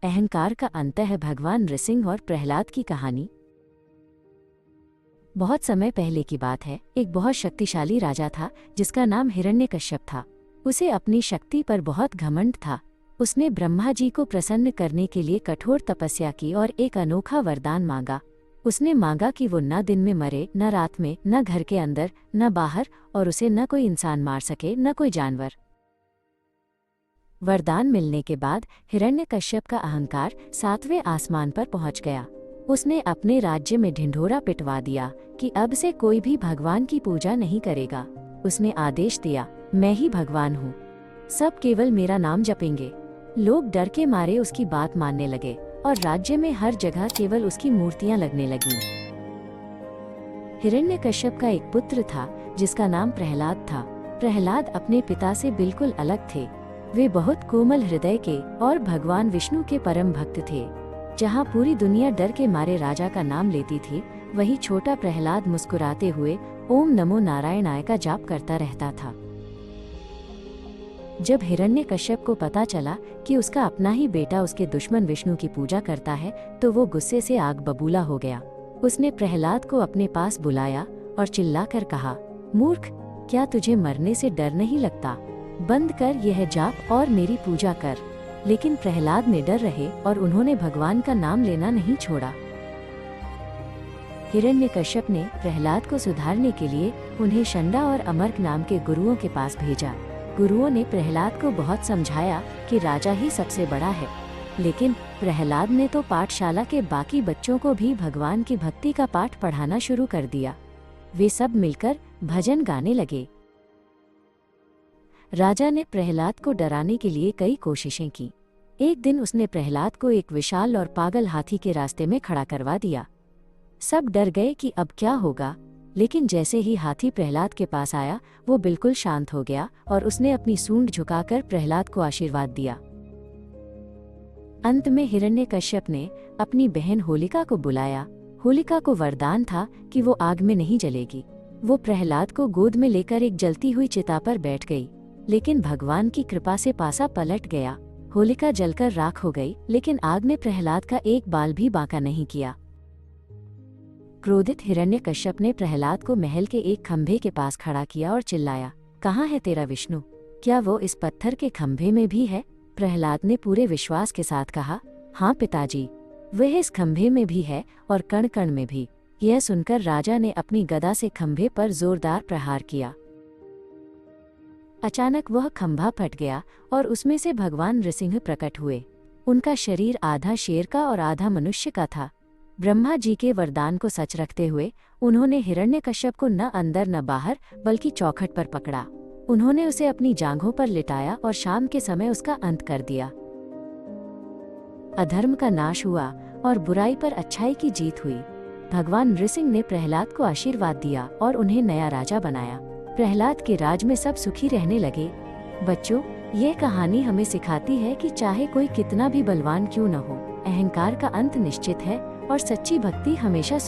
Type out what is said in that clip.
अहंकार का अंत है भगवान नृसिंह और प्रहलाद की कहानी। बहुत समय पहले की बात है। एक बहुत शक्तिशाली राजा था जिसका नाम हिरण्यकश्यप था। उसे अपनी शक्ति पर बहुत घमंड था। उसने ब्रह्मा जी को प्रसन्न करने के लिए कठोर तपस्या की और एक अनोखा वरदान मांगा। उसने मांगा कि वो न दिन में मरे, न रात में, न घर के अंदर, न बाहर, और उसे न कोई इंसान मार सके, न कोई जानवर। वरदान मिलने के बाद हिरण्यकश्यप का अहंकार 7वें आसमान पर पहुंच गया। उसने अपने राज्य में ढिंढोरा पिटवा दिया कि अब से कोई भी भगवान की पूजा नहीं करेगा। उसने आदेश दिया, मैं ही भगवान हूँ, सब केवल मेरा नाम जपेंगे। लोग डर के मारे उसकी बात मानने लगे और राज्य में हर जगह केवल उसकी मूर्तियां लगने लगीं। हिरण्यकश्यप का एक पुत्र था जिसका नाम प्रहलाद था। प्रहलाद अपने पिता से बिल्कुल अलग थे। वे बहुत कोमल हृदय के और भगवान विष्णु के परम भक्त थे। जहाँ पूरी दुनिया डर के मारे राजा का नाम लेती थी, वही छोटा प्रहलाद मुस्कुराते हुए ओम नमो नारायणाय का जाप करता रहता था। जब हिरण्यकश्यप को पता चला कि उसका अपना ही बेटा उसके दुश्मन विष्णु की पूजा करता है, तो वो गुस्से से आग बबूला हो गया। उसने प्रहलाद को अपने पास बुलाया और चिल्लाकर कहा, मूर्ख, क्या तुझे मरने से डर नहीं लगता? बंद कर यह जाप और मेरी पूजा कर। लेकिन प्रहलाद निडर रहे और उन्होंने भगवान का नाम लेना नहीं छोड़ा। हिरण्यकश्यप ने प्रहलाद को सुधारने के लिए उन्हें षंडा और अमर्क नाम के गुरुओं के पास भेजा। गुरुओं ने प्रहलाद को बहुत समझाया कि राजा ही सबसे बड़ा है, लेकिन प्रहलाद ने तो पाठशाला के बाकी बच्चों को भी भगवान की भक्ति का पाठ पढ़ाना शुरू कर दिया। वे सब मिलकर भजन गाने लगे। राजा ने प्रहलाद को डराने के लिए कई कोशिशें की। एक दिन उसने प्रहलाद को एक विशाल और पागल हाथी के रास्ते में खड़ा करवा दिया। सब डर गए कि अब क्या होगा, लेकिन जैसे ही हाथी प्रहलाद के पास आया, वो बिल्कुल शांत हो गया और उसने अपनी सूंड झुकाकर प्रहलाद को आशीर्वाद दिया। अंत में हिरण्यकश्यप ने अपनी बहन होलिका को बुलाया। होलिका को वरदान था कि वो आग में नहीं जलेगी। वो प्रहलाद को गोद में लेकर एक जलती हुई चिता पर बैठ गई, लेकिन भगवान की कृपा से पासा पलट गया। होलिका जलकर राख हो गई, लेकिन आग ने प्रहलाद का एक बाल भी बांका नहीं किया। क्रोधित हिरण्यकश्यप ने प्रहलाद को महल के एक खंभे के पास खड़ा किया और चिल्लाया, कहाँ है तेरा विष्णु? क्या वो इस पत्थर के खंभे में भी है? प्रहलाद ने पूरे विश्वास के साथ कहा, हाँ पिताजी, वह इस खंभे में भी है और कण कण में भी। यह सुनकर राजा ने अपनी गदा से खंभे पर जोरदार प्रहार किया। अचानक वह खंभा फट गया और उसमें से भगवान नृसिंह प्रकट हुए। उनका शरीर आधा शेर का और आधा मनुष्य का था। ब्रह्मा जी के वरदान को सच रखते हुए उन्होंने हिरण्यकश्यप को न अंदर न बाहर बल्कि चौखट पर पकड़ा। उन्होंने उसे अपनी जांघों पर लिटाया और शाम के समय उसका अंत कर दिया। अधर्म का नाश हुआ और बुराई पर अच्छाई की जीत हुई। भगवान नृसिंह ने प्रहलाद को आशीर्वाद दिया और उन्हें नया राजा बनाया। प्रहलाद के राज में सब सुखी रहने लगे। बच्चों, ये कहानी हमें सिखाती है कि चाहे कोई कितना भी बलवान क्यों न हो, अहंकार का अंत निश्चित है और सच्ची भक्ति हमेशा